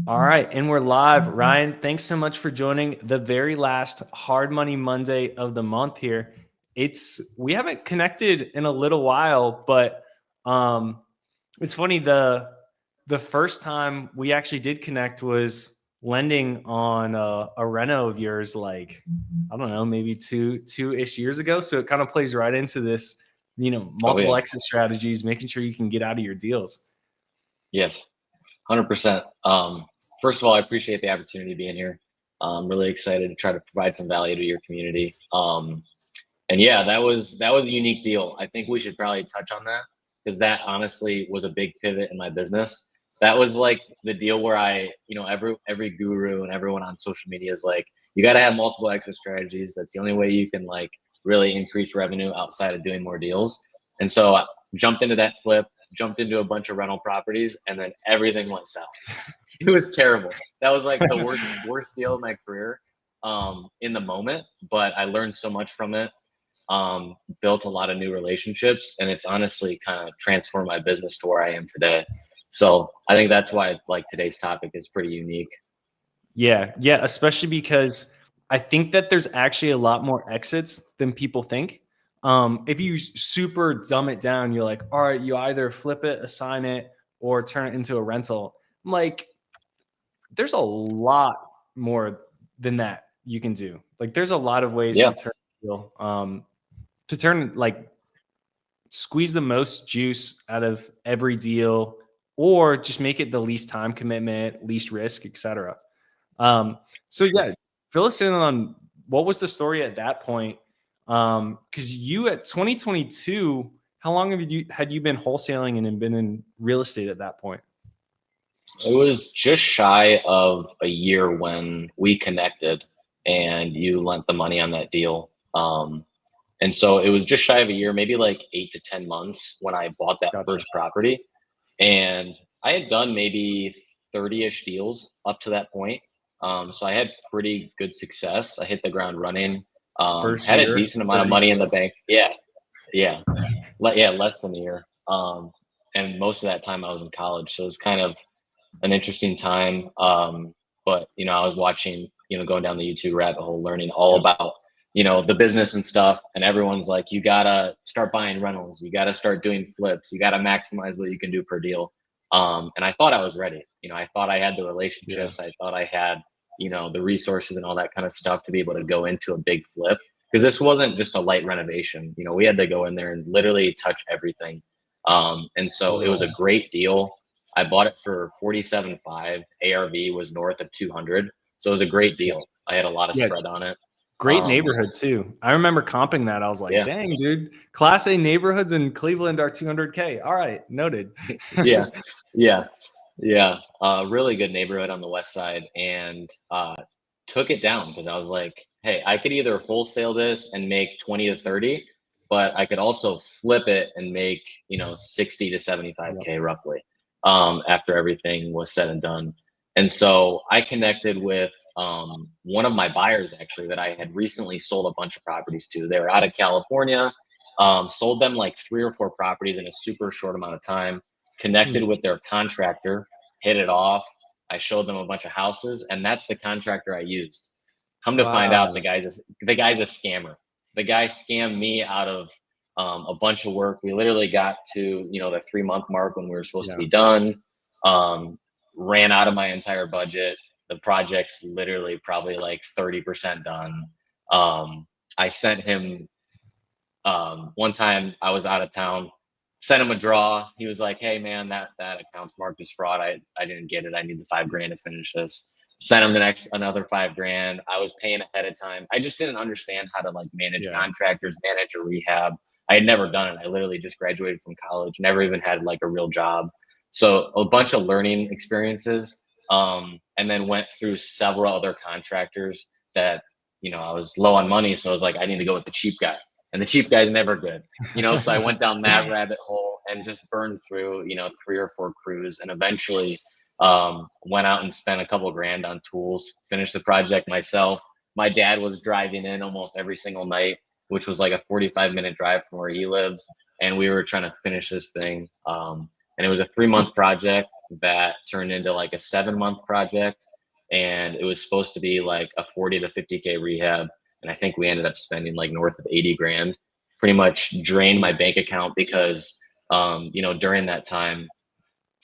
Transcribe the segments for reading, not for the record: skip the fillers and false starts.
All right, and we're live. Ryan, thanks so much for joining the very last Hard Money Monday of the month here. We haven't connected in a little while, but um it's funny, the first time we actually did connect was lending on a reno of yours, like I don't know, maybe two-ish years ago. So it kind of plays right into this, Oh multiple yeah. exit strategies, making sure you can get out of your deals. Yes. 100%. First of all, I appreciate the opportunity being here. I'm really excited to try to provide some value to your community. And yeah, that was a unique deal. I think we should probably touch on that because that honestly was a big pivot in my business. That was like the deal where every guru and everyone on social media is like, you got to have multiple exit strategies. That's the only way you can like really increase revenue outside of doing more deals. And so I jumped into that flip, jumped into a bunch of rental properties, and then everything went south. It was terrible. That was like the worst deal of my career in the moment, but I learned so much from it, built a lot of new relationships, and it's honestly kind of transformed my business to where I am today. So I think that's why like today's topic is pretty unique. Yeah, yeah, especially because I think that there's actually a lot more exits than people think. If you super dumb it down, you're like, all right, you either flip it, assign it, or turn it into a rental. Like, there's a lot more than that you can do. Like, there's a lot of ways Yeah. to turn a deal, to turn like squeeze the most juice out of every deal, or just make it the least time commitment, least risk, etc. So yeah, fill us in on what was the story at that point? Because you at 2022, how long have you been wholesaling and been in real estate at that point? It was just shy of a year when we connected and you lent the money on that deal. And so it was just shy of a year, maybe like 8 to 10 months when I bought that Gotcha. first property. And I had done maybe 30-ish deals up to that point. So I had pretty good success. I hit the ground running, First had a year, decent amount of money in 30K. the bank. Yeah, yeah, yeah, less than a year. And most of that time I was in college. So it was kind of an interesting time. But I was watching, going down the YouTube rabbit hole, learning all Yep. about, the business and stuff. And everyone's like, you gotta start buying rentals, you gotta start doing flips, you gotta maximize what you can do per deal. And I thought I was ready. I thought I had the Yeah. relationships, I thought I had, the resources and all that kind of stuff to be able to go into a big flip. Because this wasn't just a light renovation. We had to go in there and literally touch everything. And so it was a Whoa. great deal. I bought it for 47.5. ARV was north of 200. So it was a great Yeah. deal. I had a lot of Yeah. spread on it. Great Um, neighborhood too. I remember comping that. I was like, yeah, dang, dude, Class A neighborhoods in Cleveland are 200K. All right, noted. yeah, yeah, yeah. Really good neighborhood on the west side, and took it down because I was like, hey, I could either wholesale this and make 20 to 30, but I could also flip it and make 60 to Yep. 75K roughly, after everything was said and done. And so I connected with one of my buyers actually that I had recently sold a bunch of properties to. They were out of California, sold them like 3 or 4 properties in a super short amount of time, connected Hmm. with their contractor, hit it off. I showed them a bunch of houses, and that's the contractor I used. Come to find out, Wow. the guy's a scammer. The guy scammed me out of a bunch of work. We literally got to the 3 month mark when we were supposed to Yeah. be done. Um, Ran out of my entire budget. The project's literally probably like 30% done. I sent him one time I was out of town, sent him a draw. He was like, "Hey man, that account's marked as fraud. I didn't get it. I need the 5 grand to finish this." Sent him the next another 5 grand. I was paying ahead of time. I just didn't understand how to like manage Yeah. contractors, manage a rehab. I had never done it. I literally just graduated from college, never even had like a real job. So a bunch of learning experiences, and then went through several other contractors that I was low on money, so I was like, I need to go with the cheap guy, and the cheap guy's never good. So I went down that rabbit hole and just burned through 3 or 4 crews, and eventually went out and spent a couple grand on tools, finished the project myself. My dad was driving in almost every single night, which was like a 45-minute drive from where he lives, and we were trying to finish this thing. And it was a 3 month project. that turned into like a 7-month project, and it was supposed to be like a 40 to 50K rehab, and I think we ended up spending like north of 80 grand. Pretty much drained my bank account because during that time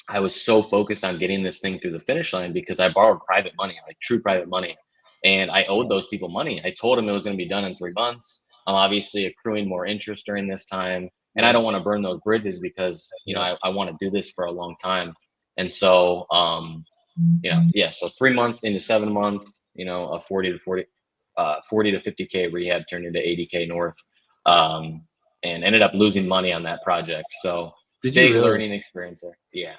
I was so focused on getting this thing through the finish line because I borrowed private money, like true private money, and I owed those people money. I told them it was going to be done in 3 months. I'm obviously accruing more interest during this time, and I don't want to burn those bridges because I want to do this for a long time. And so, so 3 month into 7 month, a 40 to 50K rehab turned into 80K north, um, and ended up losing money on that project. So Did you big really? learning experience there. Yeah.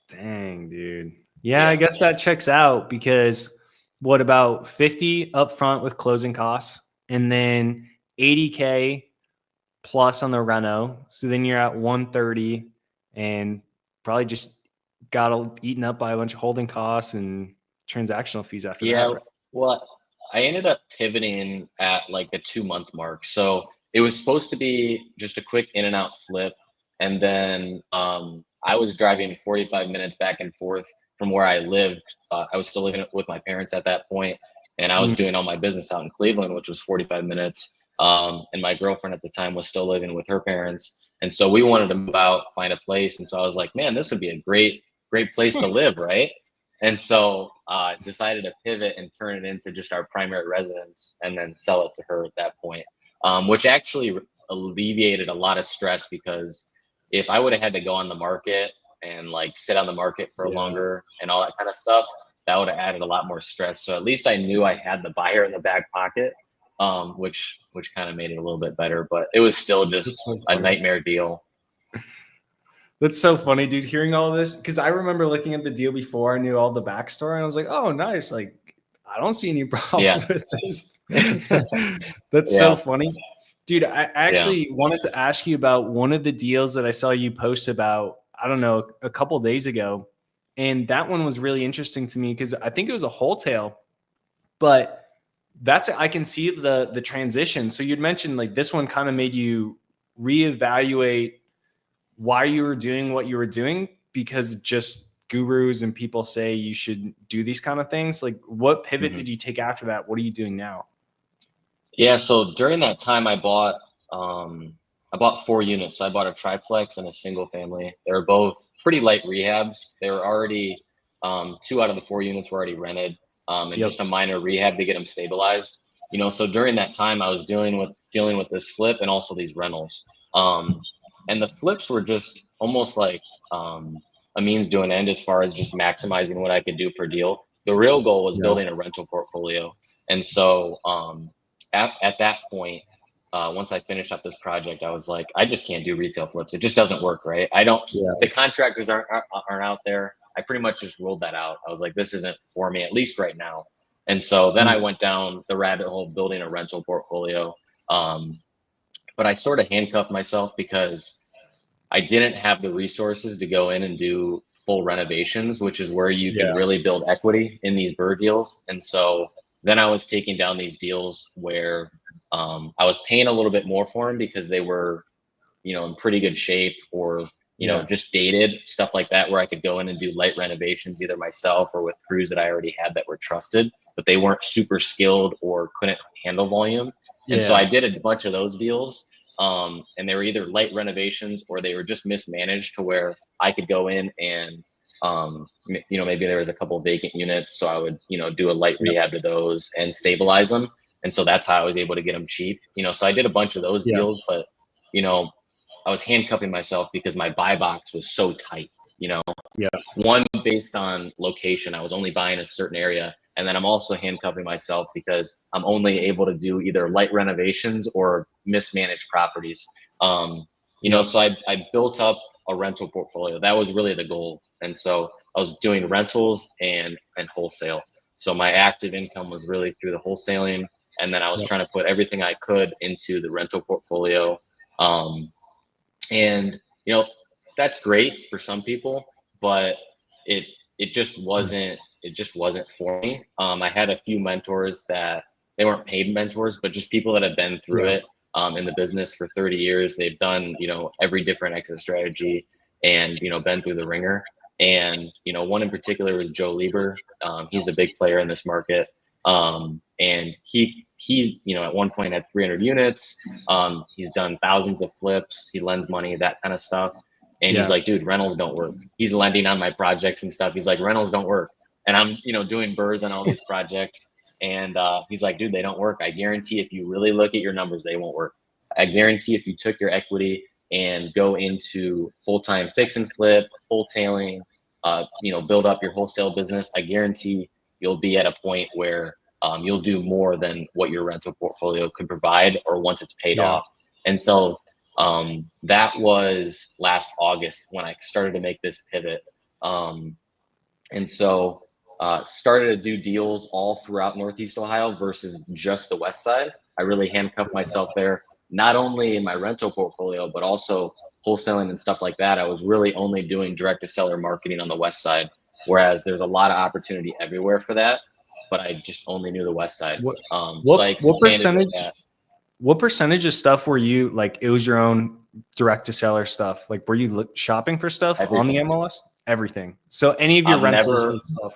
Dang, dude. Yeah, I Yeah. guess that checks out because what about 50 upfront with closing costs and then 80K plus on the reno. So then you're at 130 and probably just got eaten up by a bunch of holding costs and transactional fees after that, Yeah. right? Well, I ended up pivoting at like the 2 month mark. So it was supposed to be just a quick in and out flip. And then I was driving 45 minutes back and forth from where I lived. I was still living with my parents at that point, and I was Mm, doing all my business out in Cleveland, which was 45 minutes. And my girlfriend at the time was still living with her parents. And so we wanted to move out, find a place. And so I was like, man, this would be a great place to live, right? And so decided to pivot and turn it into just our primary residence and then sell it to her at that point, which actually alleviated a lot of stress because if I would have had to go on the market and like sit on the market for yeah. longer and all that kind of stuff, that would have added a lot more stress. So at least I knew I had the buyer in the back pocket, which kind of made it a little bit better, but it was still That's just so a funny. nightmare deal. That's so funny, dude, hearing all this. Because I remember looking at the deal before I knew all the backstory, and I was like, oh, nice. Like, I don't see any Yeah. problems with this. That's so Yeah. funny. Dude, I Yeah. actually wanted to ask you about one of the deals that I saw you post about, I don't know, a couple days ago. And that one was really interesting to me because I think it was a wholesale, but that's I can see the transition. So you'd mentioned like this one kind of made you reevaluate why you were doing what you were doing because just gurus and people say you should do these kind of things. Like what pivot Mhm. did you take after that? What are you doing now? Yeah, so during that time, I bought 4 units. So I bought a triplex and a single family. They were both pretty light rehabs. They were already 2 out of the 4 units were already rented, and Yep. just a minor rehab to get them stabilized. So during that time, I was dealing with this flip and also these rentals. Um, and the flips were just almost like a means to an end as far as just maximizing what I could do per deal. The real goal was Yeah. building a rental portfolio, and so at that point, once I finished up this project, I was like, I just can't do retail flips. It just doesn't work, right? I don't. Yeah. The contractors aren't out there. I pretty much just ruled that out. I was like, this isn't for me, at least right now. And so then I went down the rabbit hole of building a rental portfolio. Um, but I sort of handcuffed myself because I didn't have the resources to go in and do full renovations, which is where you can Yeah. really build equity in these bird deals. And so then I was taking down these deals where I was paying a little bit more for them because they were, in pretty good shape or, Yeah. just dated, stuff like that, where I could go in and do light renovations either myself or with crews that I already had that were trusted, but they weren't super skilled or couldn't handle volume. And so I Yeah. did a bunch of those deals, and they were either light renovations or they were just mismanaged to where I could go in and maybe there was a couple vacant units, so I would do a light Yep. rehab to those and stabilize them. And so that's how I was able to get them cheap. So I did a bunch of those Yeah. deals, but you know I was handcuffing myself because my buy box was so tight. Yeah. One, based on location, I was only buying a certain area, and then I'm also handcuffing myself because I'm only able to do either light renovations or mismanaged properties. Yep. So I built up a rental portfolio. That was really the goal, and so I was doing rentals and wholesale. So my active income was really through the wholesaling, and then I was Yep. trying to put everything I could into the rental portfolio. Um, and that's great for some people, but it it just wasn't for me. I had a few mentors that they weren't paid mentors, but just people that have been through Yeah. it in the business for 30 years. They've done every different exit strategy and been through the ringer. And, one in particular was Joe Lieber. He's a big player in this market. And he, at one point had 300 units. He's done thousands of flips. He lends money, that kind of stuff. And he's like, dude, rentals don't work. He's lending on my projects and stuff. He's like, rentals don't work. And I'm, doing burrs on all these projects. And he's like, dude, they don't work. I guarantee if you really look at your numbers, they won't work. I guarantee if you took your equity and go into full-time fix and flip, wholetailing, build up your wholesale business, I guarantee you'll be at a point where you'll do more than what your rental portfolio could provide, or once it's paid off. And so that was last August when I started to make this pivot. And so started to do deals all throughout Northeast Ohio versus just the West Side. I really handcuffed myself there, not only in my rental portfolio, but also wholesaling and stuff like that. I was really only doing direct to seller marketing on the West Side, whereas there's a lot of opportunity everywhere for that. But I just only knew the West Side. So I expanded what percentage of stuff were you like? It was your own direct to seller stuff. Like, were you shopping for stuff on the MLS? Everything. So any of your rentals stuff.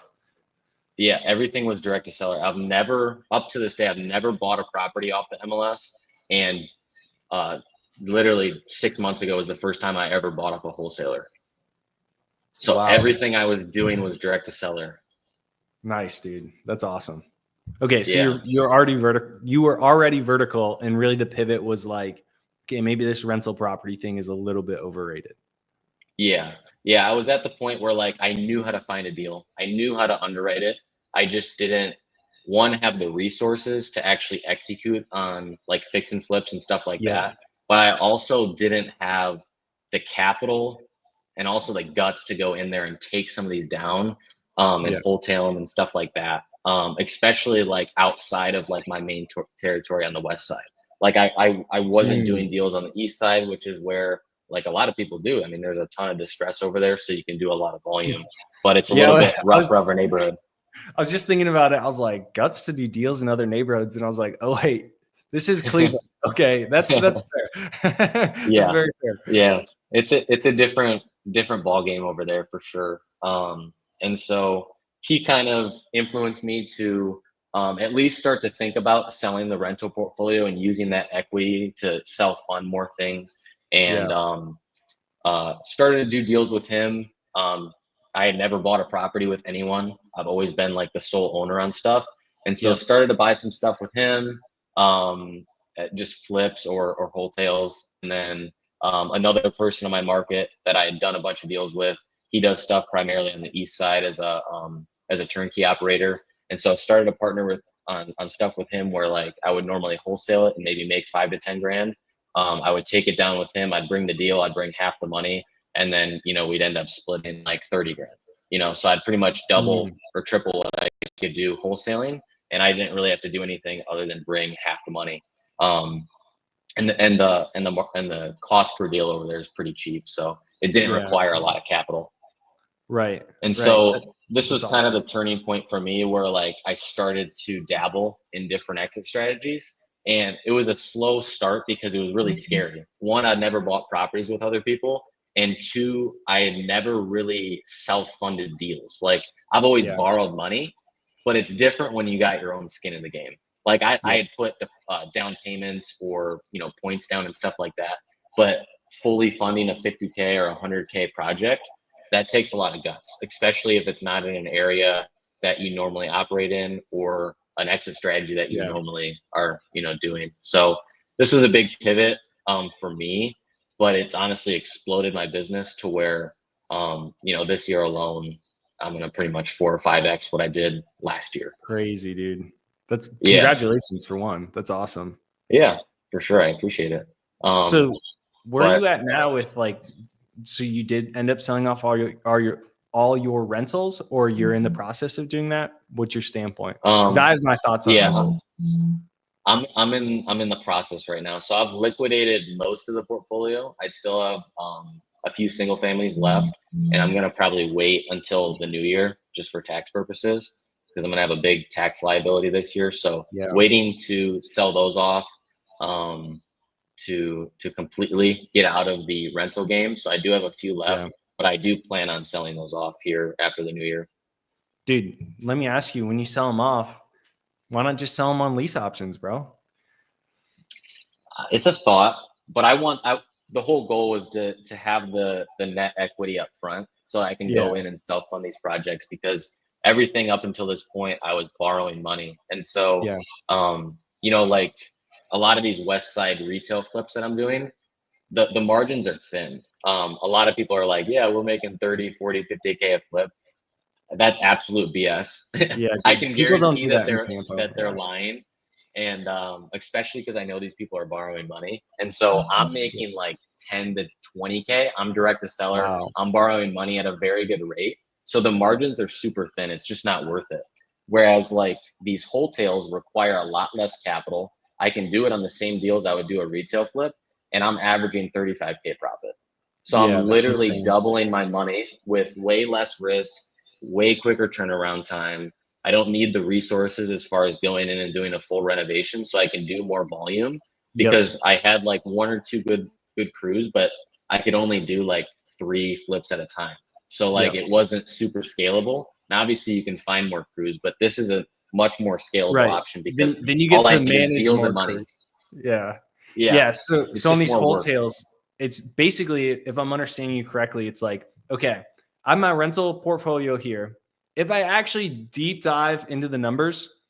Yeah, everything was direct to seller. I've never, up to this day, I've never bought a property off the MLS. And literally 6 months ago was the first time I ever bought off a wholesaler. So everything I was doing was direct to seller. Nice, dude. That's awesome. Okay, so you're already vertical. You were already vertical, and really the pivot was like, okay, maybe this rental property thing is a little bit overrated. Yeah. I was at the point where like I knew how to find a deal. I knew how to underwrite it. I just didn't have the resources to actually execute on like fix and flips and stuff like that. But I also didn't have the capital and also the guts to go in there and take some of these down and wholetail them and stuff like that. Especially like outside of like my main territory on the West Side. Like I wasn't doing deals on the East Side, which is where like a lot of people do. I mean, there's a ton of distress over there, so you can do a lot of volume, but it's a little bit rougher neighborhood. I was just thinking about it. I was like, guts to do deals in other neighborhoods, and I was like, oh wait, this is Cleveland. Okay, that's fair. Yeah, that's very fair. Yeah, it's a different ball game over there for sure. And so he kind of influenced me to at least start to think about selling the rental portfolio and using that equity to self fund more things. And started to do deals with him. I had never bought a property with anyone. I've always been like the sole owner on stuff. And so started to buy some stuff with him, just flips or wholesales. And then another person in my market that I had done a bunch of deals with, he does stuff primarily on the East Side as a turnkey operator. And so I started to partner with on stuff with him where like I would normally wholesale it and maybe make 5 to 10 grand. I would take it down with him. I'd bring the deal. I'd bring half the money. And then, we'd end up splitting like 30 grand, so I'd pretty much double or triple what I could do wholesaling. And I didn't really have to do anything other than bring half the money. And the cost per deal over there is pretty cheap. So it didn't require a lot of capital. Right. And so this was kind of the turning point for me where like I started to dabble in different exit strategies. And it was a slow start because it was really scary. One, I'd never bought properties with other people. And two, I had never really self-funded deals. Like I've always borrowed money, but it's different when you got your own skin in the game. Like I had put the down payments or, points down and stuff like that, but fully funding a 50K or 100K project, that takes a lot of guts, especially if it's not in an area that you normally operate in or an exit strategy that you normally are, doing. So this was a big pivot for me, but it's honestly exploded my business to where, this year alone, I'm going to pretty much 4 or 5X what I did last year. Crazy, dude. That's congratulations for one. That's awesome. Yeah, for sure. I appreciate it. So where are you at now with like, so you did end up selling off all your rentals, or you're in the process of doing that? What's your standpoint? Because I have my thoughts on rentals. I'm in the process right now. So I've liquidated most of the portfolio. I still have a few single families left, and I'm gonna probably wait until the new year just for tax purposes because I'm gonna have a big tax liability this year. So waiting to sell those off to completely get out of the rental game. So I do have a few left. but I do plan on selling those off here after the new year. Dude, let me ask you, when you sell them off, why not just sell them on lease options, bro? It's a thought, but the whole goal was to have the net equity up front so I can Yeah. go in and self fund these projects, because everything up until this point I was borrowing money. And so Yeah. like a lot of these west side retail flips that I'm doing, the margins are thin. A lot of people are like, yeah, we're making 30, 40, 50K a flip. That's absolute BS. Yeah, I dude. can People don't guarantee do that that in Tampa. they're lying, and especially because I know these people are borrowing money, and so I'm Yeah. making like 10 to 20K. I'm direct to seller. Wow. I'm borrowing money at a very good rate, so the margins are super thin. It's just not worth it. Whereas like these wholesales require a lot less capital. I can do it on the same deals I would do a retail flip, and I'm averaging 35K profit. So I'm Yeah, that's literally insane. doubling my money with way less risk, way quicker turnaround time. I don't need the resources as far as going in and doing a full renovation, so I can do more volume, Yep. because I had like one or two good crews, but I could only do like 3 flips at a time. So like Yep. it wasn't super scalable. Now obviously you can find more crews, but this is a much more scalable Right. option because Then you get all I to need is manage deals more and money. crews. Yeah. Yeah, Yeah. So it's on just these more work. wholesales, it's basically, if I'm understanding you correctly, it's like, okay, I have my rental portfolio here. If I actually deep dive into the numbers,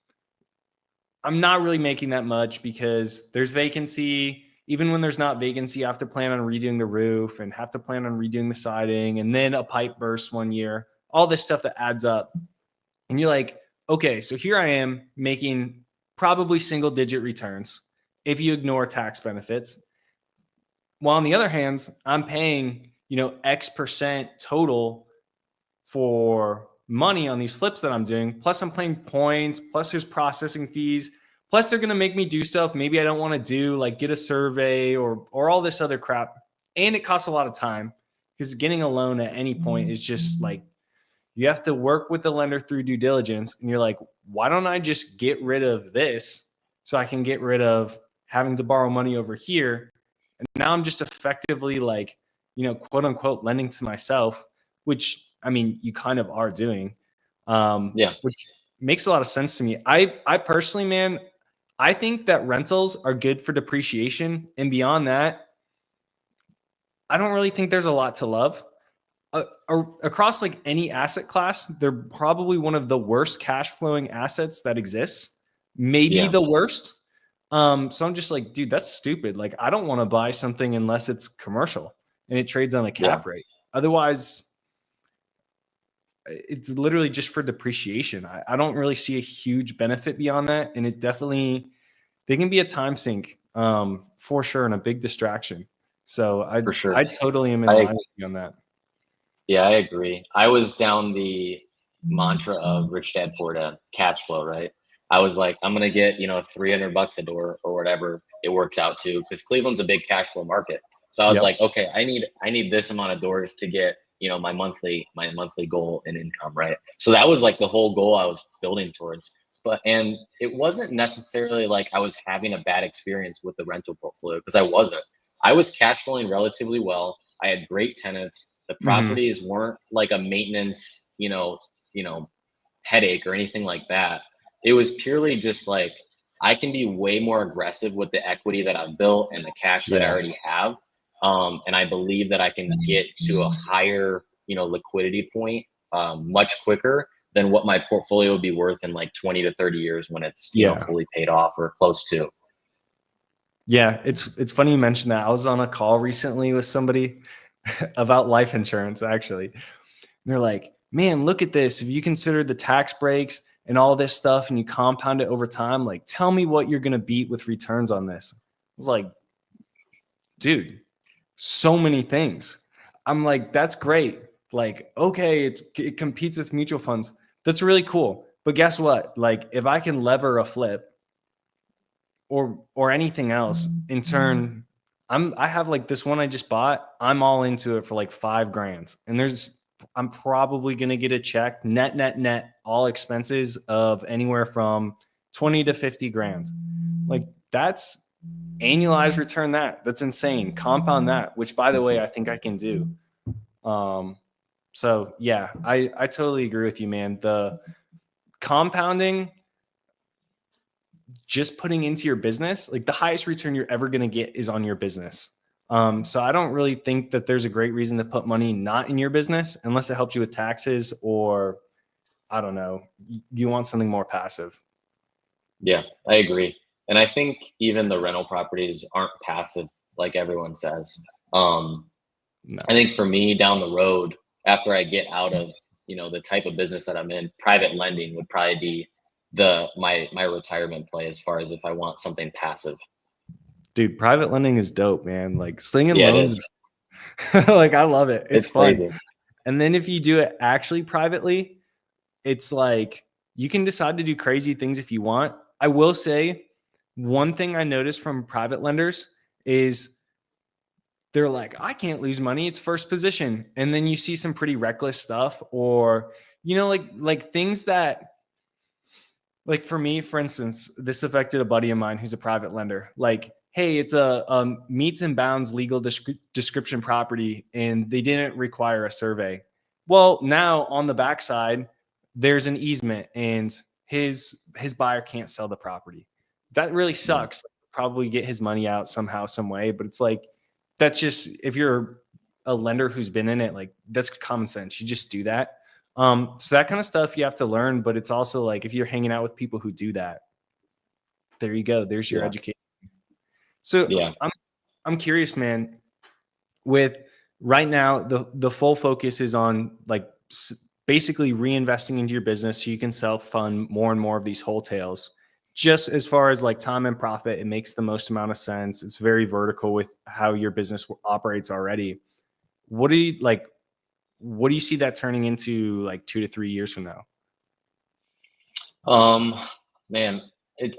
I'm not really making that much because there's vacancy. Even when there's not vacancy, I have to plan on redoing the roof and have to plan on redoing the siding, and then a pipe burst one year, all this stuff that adds up. And you're like, okay, so here I am making probably single digit returns if you ignore tax benefits. While on the other hand, I'm paying, X percent total for money on these flips that I'm doing. Plus I'm paying points, plus there's processing fees. Plus they're going to make me do stuff maybe I don't want to do, like get a survey or all this other crap. And it costs a lot of time because getting a loan at any point is just like, you have to work with the lender through due diligence. And you're like, why don't I just get rid of this so I can get rid of having to borrow money over here? And now I'm just effectively like, quote unquote, lending to myself, which I mean, you kind of are doing, Yeah, which makes a lot of sense to me. I personally, man, I think that rentals are good for depreciation. And beyond that, I don't really think there's a lot to love. Across like any asset class, they're probably one of the worst cash flowing assets that exists, maybe yeah, the worst. So I'm just like, dude, that's stupid. Like, I don't want to buy something unless it's commercial and it trades on a yeah, cap rate. Otherwise, it's literally just for depreciation. I don't really see a huge benefit beyond that. And they can be a time sink for sure and a big distraction. So for sure. I totally am in I line with you on that. Yeah, I agree. I was down the mantra of Rich Dad Poor Dad, cash flow, right? I was like, I'm gonna get, 300 bucks a door or whatever it works out to, because Cleveland's a big cash flow market. So I was Yep. like, okay, I need this amount of doors to get, my monthly goal in income, right? So that was like the whole goal I was building towards. And it wasn't necessarily like I was having a bad experience with the rental portfolio, because I wasn't. I was cash flowing relatively well. I had great tenants. The Mhm. properties weren't like a maintenance, headache or anything like that. It was purely just like I can be way more aggressive with the equity that I've built and the cash that I Yeah. already have. And I believe that I can get to a higher, liquidity point much quicker than what my portfolio would be worth in like 20 to 30 years when it's, Yeah. fully paid off or close to. Yeah. It's funny you mentioned that. I was on a call recently with somebody about life insurance, actually. And they're like, man, look at this. If you consider the tax breaks and all this stuff and you compound it over time, like tell me what you're gonna beat with returns on this. I was like, dude, so many things. I'm like, that's great. Like, okay, it competes with mutual funds. That's really cool. But guess what? Like, if I can lever a flip or anything else in turn, I have like this one I just bought. I'm all into it for like $5,000. And I'm probably gonna get a check net, all expenses of anywhere from 20 to 50 grand. Like that's annualized return that's insane. Compound that, which by the way, I think I can do. So yeah, I totally agree with you, man. The compounding, just putting into your business, like the highest return you're ever going to get is on your business. So I don't really think that there's a great reason to put money not in your business unless it helps you with taxes, or I don't know, you want something more passive. Yeah, I agree. And I think even the rental properties aren't passive like everyone says. Um, No. I think for me down the road, after I get out of, the type of business that I'm in, private lending would probably be my retirement play as far as if I want something passive. Dude, private lending is dope, man. Like slinging Yeah, it loans is. is like I love it. It's It's fun. crazy. And then if you do it actually privately, it's like you can decide to do crazy things if you want. I will say one thing I noticed from private lenders is they're like, I can't lose money. It's first position. And then you see some pretty reckless stuff, or, like things that, like for me, for instance, this affected a buddy of mine who's a private lender. Like, hey, it's a meets and bounds legal description property, and they didn't require a survey. Well, now on the backside, there's an easement, and his buyer can't sell the property. That really Mm. sucks. Probably get his money out somehow, some way, but it's like that's just if you're a lender who's been in it, like that's common sense. You just do that. So that kind of stuff you have to learn, but it's also like if you're hanging out with people who do that, there you go. There's your Yeah. education. So Yeah. I'm curious, man. With right now, the full focus is on like basically reinvesting into your business so you can self fund more and more of these wholesales. Just as far as like time and profit, it makes the most amount of sense. It's very vertical with how your business operates already. What do you like? What do you see that turning into like 2 to 3 years from now? Um, Man,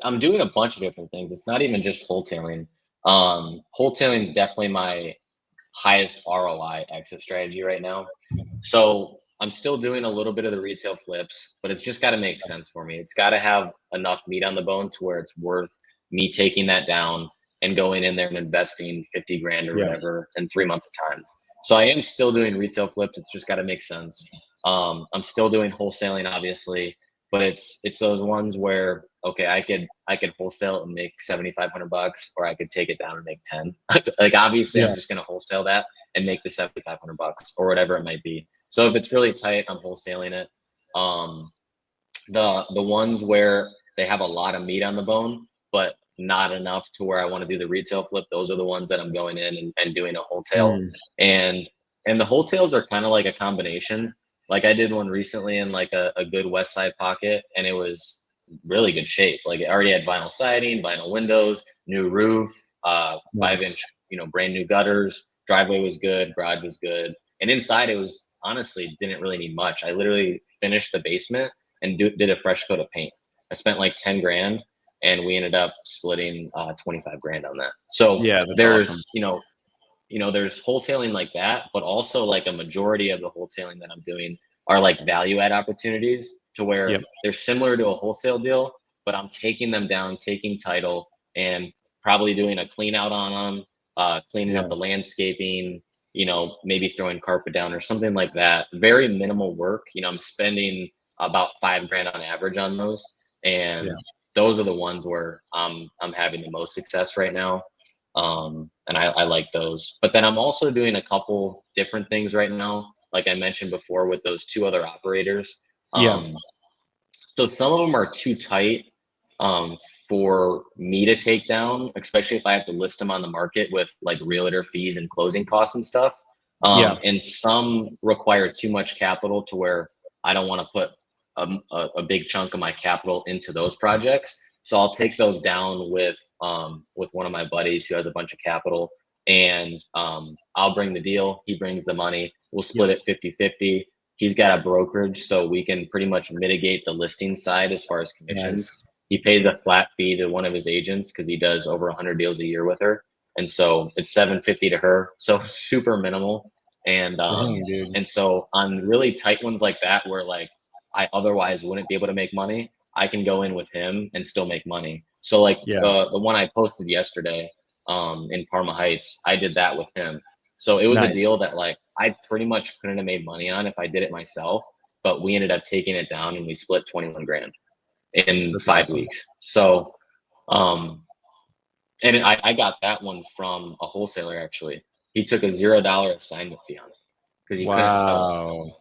I'm doing a bunch of different things. It's not even just wholesaling. Wholesaling is definitely my highest ROI exit strategy right now. So I'm still doing a little bit of the retail flips, but it's just got to make sense for me. It's got to have enough meat on the bone to where it's worth me taking that down and going in there and investing 50 grand or Yeah. whatever in 3 months of time. So I am still doing retail flips. It's just got to make sense. I'm still doing wholesaling, obviously, but it's those ones where okay, I could wholesale and make $7,500, or I could take it down and make 10. Like obviously, Yeah. I'm just gonna wholesale that and make the $7,500 or whatever it might be. So if it's really tight, I'm wholesaling it. Um, the ones where they have a lot of meat on the bone, but not enough to where I want to do the retail flip, those are the ones that I'm going in and doing a wholesale. Mm. And and the wholesales are kind of like a combination. Like I did one recently in like a good west side pocket, and it was really good shape. Like it already had vinyl siding, vinyl windows, new roof, 5 inch, Nice. brand new gutters. Driveway was good, garage was good, and inside it was honestly didn't really need much. I literally finished the basement and did a fresh coat of paint. I spent like 10 grand, and we ended up splitting 25 grand on that. So Yeah, that's awesome. there's wholesaling like that, but also like a majority of the wholesaling that I'm doing are like value add opportunities to where Yep. they're similar to a wholesale deal, but I'm taking them down, taking title, and probably doing a clean out on them, cleaning up Yeah. the landscaping, maybe throwing carpet down or something like that. Very minimal work. I'm spending about 5 grand on average on those, Yeah. and those are the ones where I'm having the most success right now. And I like those. But then I'm also doing a couple different things right now, like I mentioned before with those two other operators. Yeah. Um, so some of them are too tight um, for me to take down, especially if I have to list them on the market with like realtor fees and closing costs and stuff. Yeah. And some require too much capital to where I don't want to put a big chunk of my capital into those projects. So I'll take those down with one of my buddies who has a bunch of capital, and I'll bring the deal. He brings the money. We'll split Yep. it 50-50. He's got a brokerage, so we can pretty much mitigate the listing side as far as commissions. Nice. He pays a flat fee to one of his agents because he does over 100 deals a year with her, and so it's 750 to her, so super minimal. And Dang, dude. and so on really tight ones like that, where like I otherwise wouldn't be able to make money, I can go in with him and still make money. So like Yeah. the one I posted yesterday in Parma Heights, I did that with him. So it was a Nice. deal that like I pretty much couldn't have made money on if I did it myself, but we ended up taking it down and we split 21 grand in That's five awesome. weeks. So, um, and I got that one from a wholesaler actually. He took a $0 assignment fee on it because he couldn't sell it. Wow.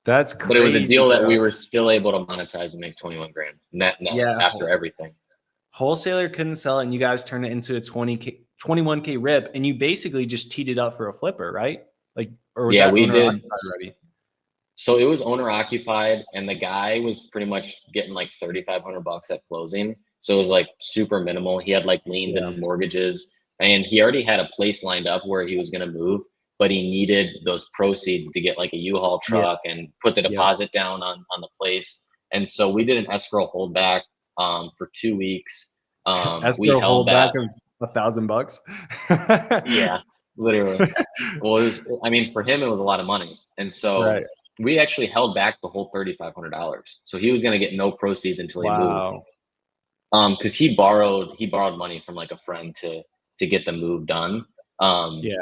That's But it was a crazy deal that we though. were still able to monetize and make 21 grand net Yeah. after everything. Wholesaler couldn't sell it and you guys turned it into a 20K, 21K rip and you basically just teed it up for a flipper, right? Like, or was Yeah, that we owner did. occupied already? So it was owner occupied, and the guy was pretty much getting like 3,500 bucks at closing. So it was like super minimal. He had like liens Yeah. and mortgages, and he already had a place lined up where he was going to move, but he needed those proceeds to get like a U-Haul Yeah. truck and put the Yep. deposit down on the place. And so we did an escrow holdback for 2 weeks. We Escrow held holdback that. of $1,000. Yeah, literally. Well, it was, I mean, for him, it was a lot of money. And so Right. we actually held back the whole $3,500. So he was going to get no proceeds until he moved. Wow. Because he borrowed money from like a friend to get the move done. Um, Yeah.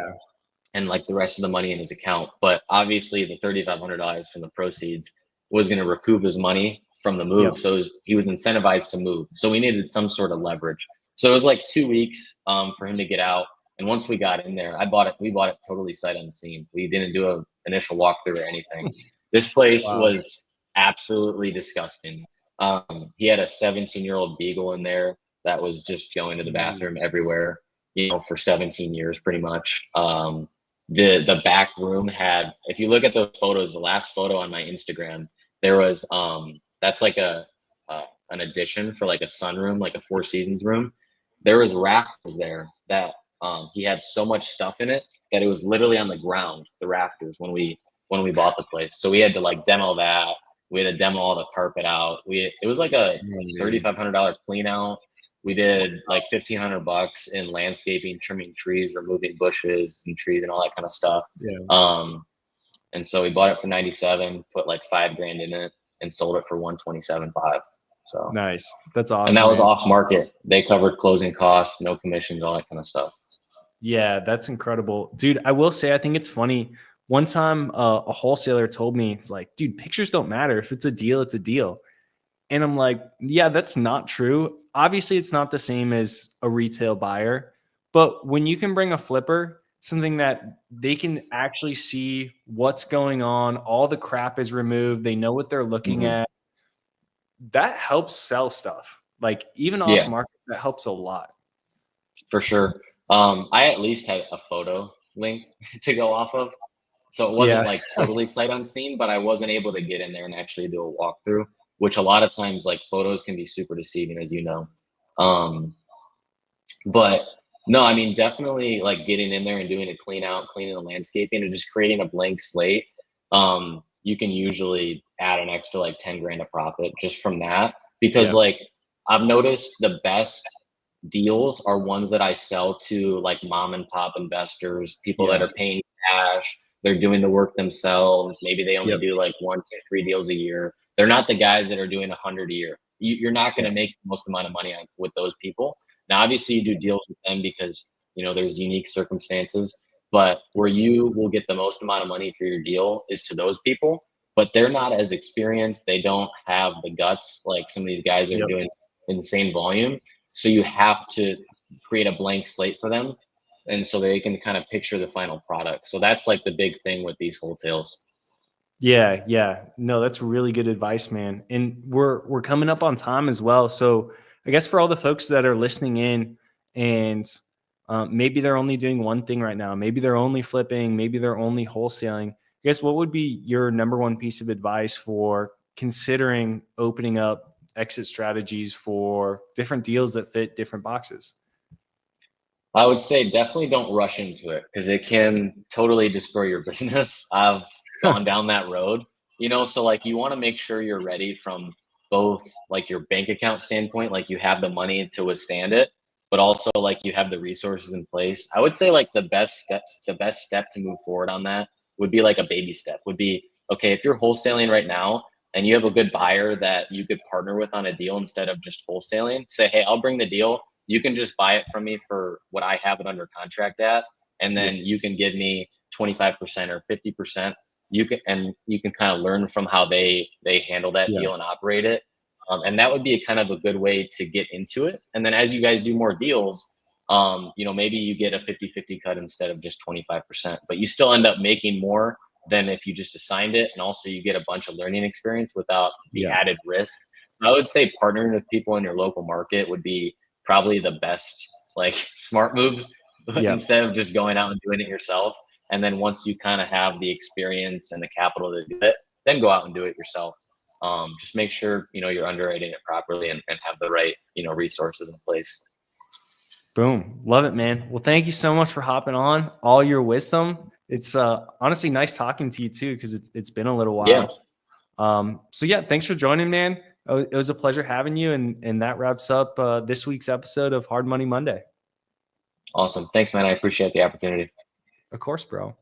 and like the rest of the money in his account. But obviously, the $3,500 from the proceeds was going to recoup his money from the Yep. move. So he was incentivized to move. So we needed some sort of leverage. So it was like 2 weeks for him to get out. And once we got in there, we bought it totally sight unseen. We didn't do an initial walkthrough or anything. This place Wow. was absolutely disgusting. He had a 17-year-old beagle in there that was just going to the bathroom everywhere, for 17 years pretty much. The back room had, if you look at those photos, the last photo on my Instagram, there was that's like a an addition for like a sunroom, like a Four Seasons room. There was rafters there that he had so much stuff in it that it was literally on the ground, the rafters, when we bought the place. So we had to like demo that. We had to demo all the carpet out. It was like a $3,500 clean out. We did like 1,500 bucks in landscaping, trimming trees, removing bushes and trees and all that kind of stuff. Yeah. And so we bought it for 97, put like 5 grand in it, and sold it for 127.5. So, Nice. That's and that awesome, was man. off market. They covered closing costs, no commissions, all that kind of stuff. Yeah, that's incredible. Dude, I will say, I think it's funny. One time, a wholesaler told me, it's like, dude, pictures don't matter. If it's a deal, it's a deal. And I'm like, yeah, that's not true. Obviously, it's not the same as a retail buyer. But when you can bring a flipper, something that they can actually see what's going on, all the crap is removed, they know what they're looking Hmm. at, that helps sell stuff. Like even off Yeah, market, that helps a lot. for sure. I at least had a photo link to go off of. So it wasn't Yeah. like totally sight unseen, but I wasn't able to get in there and actually do a walkthrough, which a lot of times like photos can be super deceiving, as you know. Um, but no, I mean, definitely like getting in there and doing a clean out, cleaning the landscaping and just creating a blank slate. You can usually add an extra like 10 grand of profit just from that. Because Yeah. like I've noticed the best deals are ones that I sell to like mom and pop investors, people that Yeah. are paying cash, they're doing the work themselves. Maybe they only Yep. do like 1, 2, 3 deals a year. They're not the guys that are doing 100 a year. You're not going Yeah. to make the most amount of money with those people. Now, obviously, you do deals with them because there's unique circumstances. But where you will get the most amount of money for your deal is to those people. But they're not as experienced. They don't have the guts like some of these guys that are Yep. doing insane volume. So you have to create a blank slate for them, and so they can kind of picture the final product. So that's like the big thing with these wholesales. Yeah, yeah. No, that's really good advice, man. And we're coming up on time as well. So I guess for all the folks that are listening in and maybe they're only doing one thing right now, maybe they're only flipping, maybe they're only wholesaling. I guess what would be your number one piece of advice for considering opening up exit strategies for different deals that fit different boxes? I would say definitely don't rush into it because it can totally destroy your business. I've gone down that road, so like you want to make sure you're ready from both like your bank account standpoint, like you have the money to withstand it, but also like you have the resources in place. I would say like the best step to move forward on that would be like a baby step would be, okay, if you're wholesaling right now and you have a good buyer that you could partner with on a deal instead of just wholesaling, say, hey, I'll bring the deal, you can just buy it from me for what I have it under contract at. and then you can give me 25% or 50%. You can kind of learn from how they handle that Yeah. deal and operate it. And that would be a kind of a good way to get into it. And then as you guys do more deals, maybe you get a 50-50 cut instead of just 25%, but you still end up making more than if you just assigned it. And also you get a bunch of learning experience without the Yeah. added risk. I would say partnering with people in your local market would be probably the best, like, smart move Yeah. instead of just going out and doing it yourself. And then once you kind of have the experience and the capital to do it, then go out and do it yourself. Just make sure, you're underwriting it properly and have the right, resources in place. Boom. Love it, man. Well, thank you so much for hopping on. All your wisdom. It's honestly nice talking to you too, because it's been a little Yeah. while. So yeah, thanks for joining, man. It was a pleasure having you, and that wraps up this week's episode of Hard Money Monday. Awesome. Thanks, man. I appreciate the opportunity. Of course, bro.